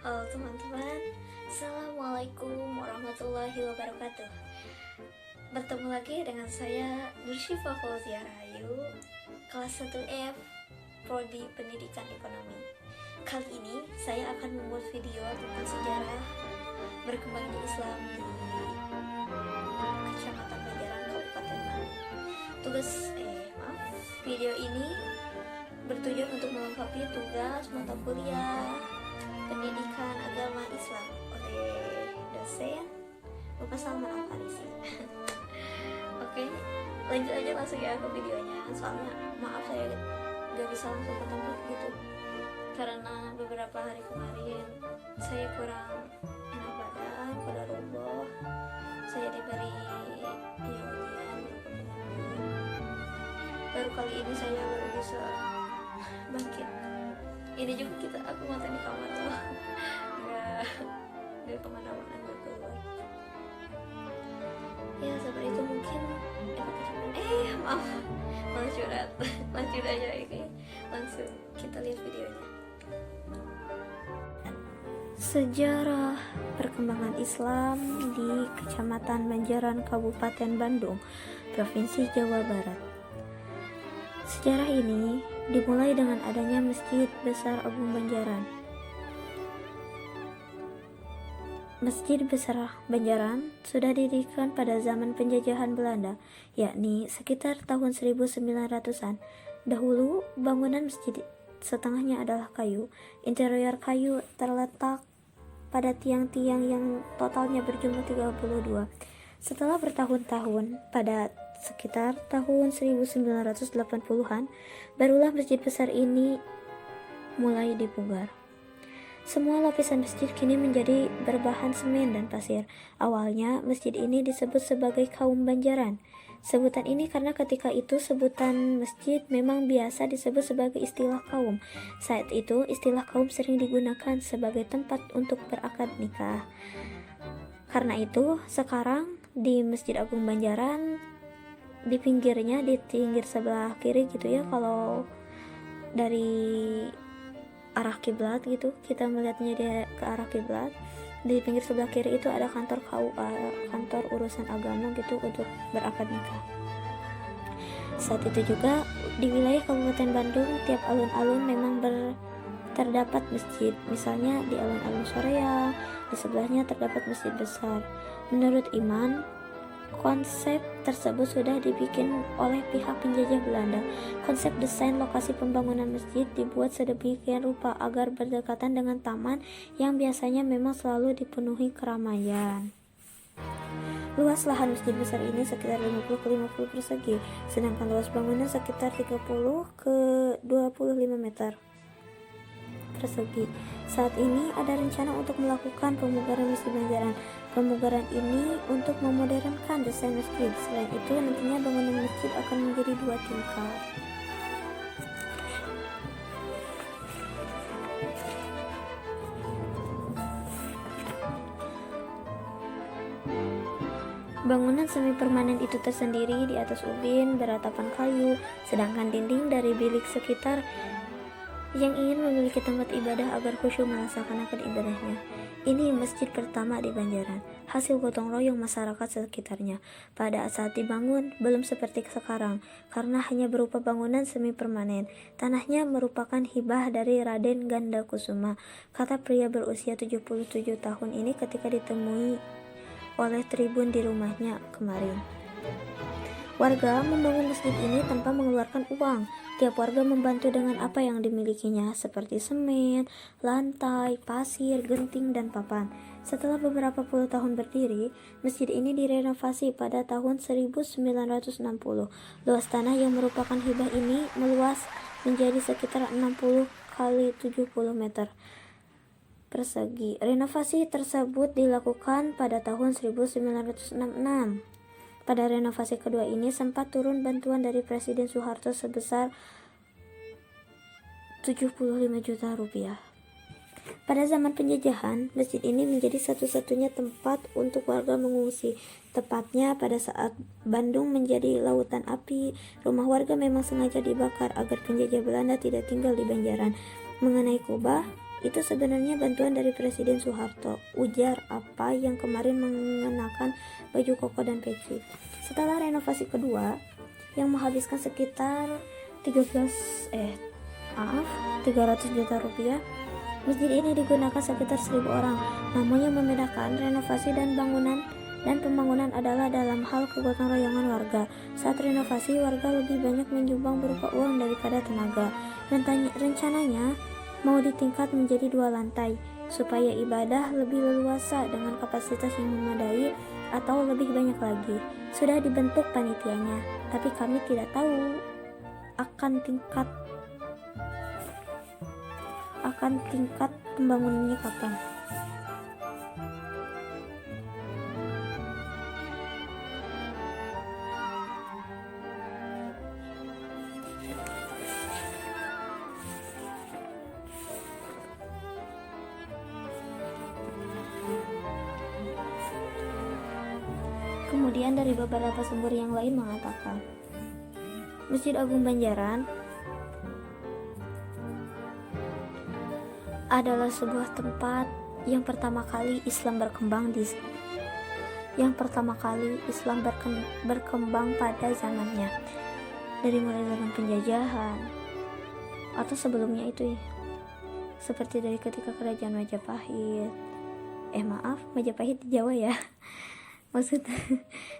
Halo teman-teman, Assalamualaikum warahmatullahi wabarakatuh. Bertemu lagi dengan saya Nursyifa Fauzia Rahayu, kelas 1F, Prodi Pendidikan Ekonomi. Kali ini saya akan membuat video tentang sejarah berkembangnya Islam di Kecamatan Banjaran, Kabupaten Bandung. Video ini bertujuan untuk melengkapi tugas mata kuliah Pendidikan Agama Islam oleh dosen Bapak Salman Al-Farisi. Oke, lanjut aja langsung ya ke videonya. Soalnya maaf saya gak bisa langsung ke tempat gitu, karena beberapa hari kemarin saya kurang enak badan, qadarullah. Saya diberi ujian baru kali ini saya baru bisa bangkit. Ini juga aku makan di kamar loh, nggak kemana-mana, nggak keluar. Ya seperti itu mungkin. Maaf, malah curhat. Lanjut aja ini, langsung kita lihat videonya. Sejarah perkembangan Islam di Kecamatan Banjaran, Kabupaten Bandung, Provinsi Jawa Barat. Sejarah ini dimulai dengan adanya Masjid Besar Agung Banjaran. Masjid Besar Banjaran sudah didirikan pada zaman penjajahan Belanda, yakni sekitar tahun 1900-an. Dahulu, bangunan masjid setengahnya adalah kayu. Interior kayu terletak pada tiang-tiang yang totalnya berjumlah 32. Setelah bertahun-tahun, pada sekitar tahun 1980-an, barulah masjid besar ini mulai dipugar. Semua lapisan masjid kini menjadi berbahan semen dan pasir. Awalnya, masjid ini disebut sebagai Kaum Banjaran. Sebutan ini karena ketika itu sebutan masjid memang biasa disebut sebagai istilah kaum. Saat itu, istilah kaum sering digunakan sebagai tempat untuk berakad nikah. Karena itu, sekarang di Masjid Agung Banjaran, di pinggirnya, di pinggir sebelah kiri gitu ya, kalau dari arah kiblat gitu, kita melihatnya dia ke arah kiblat, di pinggir sebelah kiri itu ada kantor KUA, kantor urusan agama gitu, untuk berakad nikah. Saat itu juga di wilayah Kabupaten Bandung, tiap alun-alun memang terdapat masjid. Misalnya di alun-alun Soreang, di sebelahnya terdapat masjid besar. Menurut Iman, konsep tersebut sudah dibikin oleh pihak penjajah Belanda. Konsep desain lokasi pembangunan masjid dibuat sedemikian rupa agar berdekatan dengan taman yang biasanya memang selalu dipenuhi keramaian. Luas lahan masjid besar ini sekitar 50 ke 50 persegi, sedangkan luas bangunan sekitar 30 ke 25 meter persegi. Saat ini ada rencana untuk melakukan pemugaran Masjid Banjaran. Pemugaran ini untuk memodernkan desain masjid. Selain itu, nantinya bangunan masjid akan menjadi 2 tingkat. Bangunan semi permanen itu tersendiri di atas ubin beratapan kayu, sedangkan dinding dari bilik sekitar yang ingin memiliki tempat ibadah agar khusyuk melaksanakan ibadahnya. Ini masjid pertama di Banjaran, hasil gotong royong masyarakat sekitarnya. Pada saat dibangun, belum seperti sekarang, karena hanya berupa bangunan semi permanen. Tanahnya merupakan hibah dari Raden Ganda Kusuma, kata pria berusia 77 tahun ini ketika ditemui oleh Tribun di rumahnya kemarin. Warga membangun masjid ini tanpa mengeluarkan uang. Tiap warga membantu dengan apa yang dimilikinya, seperti semen, lantai, pasir, genting, dan papan. Setelah beberapa puluh tahun berdiri, masjid ini direnovasi pada tahun 1960. Luas tanah yang merupakan hibah ini meluas menjadi sekitar 60 kali 70 meter persegi. Renovasi tersebut dilakukan pada tahun 1966. Pada renovasi kedua ini sempat turun bantuan dari Presiden Soeharto sebesar 75 juta rupiah. Pada zaman penjajahan, masjid ini menjadi satu-satunya tempat untuk warga mengungsi. Tepatnya pada saat Bandung menjadi lautan api, rumah warga memang sengaja dibakar agar penjajah Belanda tidak tinggal di Banjaran. Mengenai Kubah, Itu sebenarnya bantuan dari Presiden Soeharto, ujar apa yang kemarin mengenakan baju koko dan peci. Setelah renovasi kedua yang menghabiskan sekitar 300 juta rupiah, masjid ini digunakan sekitar 1.000 orang. Namun yang membedakan renovasi dan pembangunan adalah dalam hal kegotong royongan warga. Saat renovasi, warga lebih banyak menyumbang berupa uang daripada tenaga. Rencananya mau ditingkat menjadi 2 lantai supaya ibadah lebih leluasa dengan kapasitas yang memadai atau lebih banyak lagi. Sudah dibentuk panitianya, tapi kami tidak tahu akan tingkat pembangunannya kapan. Kemudian dari beberapa sumber yang lain mengatakan Masjid Agung Banjaran adalah sebuah tempat yang pertama kali Islam berkembang pada zamannya, dari mulai zaman penjajahan atau sebelumnya itu ya, seperti dari ketika kerajaan Majapahit Majapahit di Jawa ya maksud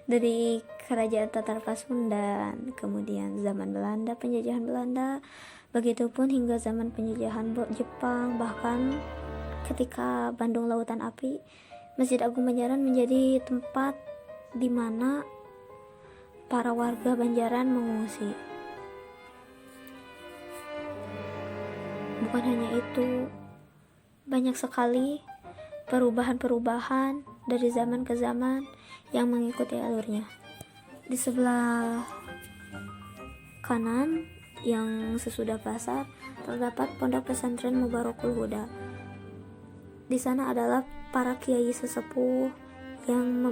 dari kerajaan Tatar Pasundan, kemudian zaman Belanda, penjajahan Belanda, begitupun hingga zaman penjajahan Jepang, bahkan ketika Bandung Lautan Api, Masjid Agung Banjaran menjadi tempat di mana para warga Banjaran mengungsi. Bukan hanya itu, banyak sekali perubahan-perubahan dari zaman ke zaman yang mengikuti alurnya. Di sebelah kanan yang sesudah pasar terdapat Pondok Pesantren Mubarakul Huda. Di sana adalah para kiai sesepuh yang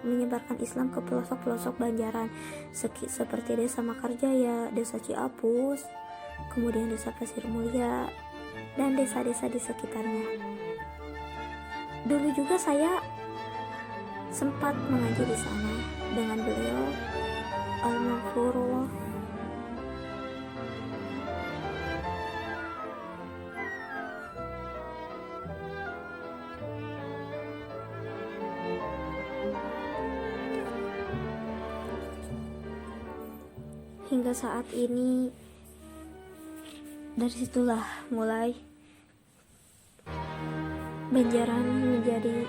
menyebarkan Islam ke pelosok-pelosok Banjaran seperti Desa Makarjaya, Desa Ciapus, kemudian Desa Pasir Mulia, dan desa-desa di sekitarnya. Dulu juga saya sempat mengaji di sana dengan beliau Al-Maghfurullah. Hingga saat ini, dari situlah mulai Banjaran menjadi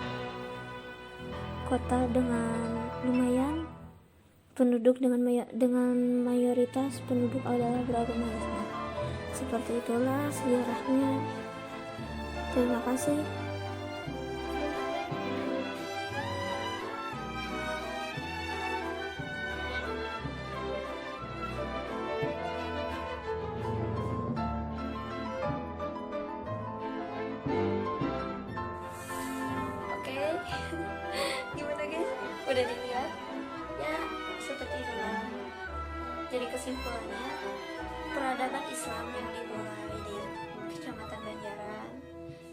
kota dengan lumayan penduduk, dengan mayoritas penduduk adalah beragama Islam. Seperti itulah sejarahnya. Terima kasih. Gimana guys? Udah dilihat? Ya, seperti itulah. Jadi kesimpulannya, peradaban Islam yang dimulai di Kecamatan Banjaran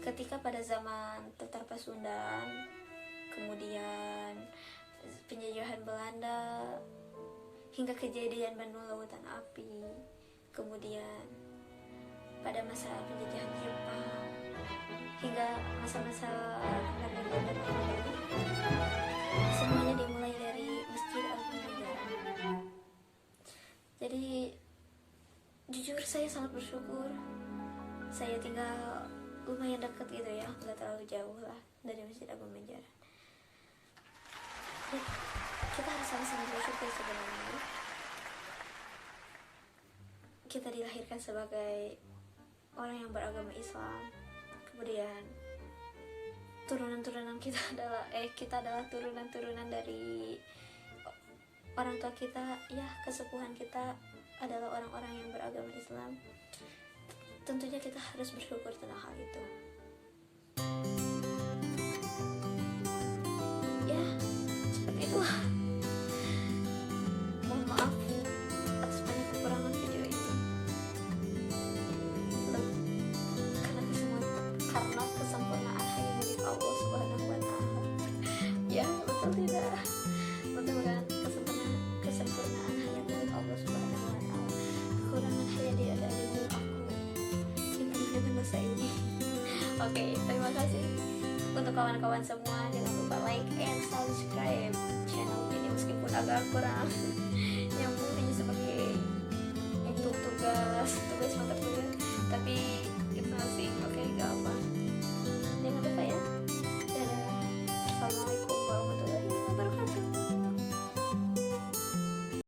ketika pada zaman Tatar Pasundan, kemudian penjajahan Belanda, hingga kejadian Bandung Lautan Api, kemudian pada masa penjajahan Jepang, hingga masa-masa kemerdekaan semuanya dimulai dari Masjid Agung Banjaran. Jadi jujur saya sangat bersyukur saya tinggal lumayan dekat gitu ya, nggak terlalu jauh lah dari Masjid Agung Banjaran. Ya, kita harus sama-sama bersyukur sebenarnya. Kita dilahirkan sebagai orang yang beragama Islam, kemudian turunan-turunan kita adalah turunan-turunan dari orang tua kita, ya kesepuhan kita adalah orang-orang yang beragama Islam. Tentunya kita harus bersyukur tentang hal itu. Ya, seperti itulah. Mohon maaf atas banyak kekurangan video ini. Karena Oke, terima kasih untuk kawan-kawan semua. Jangan lupa like and subscribe channel ini meskipun agak kurang nyambung hanya sebagai untuk tugas mata kuliah.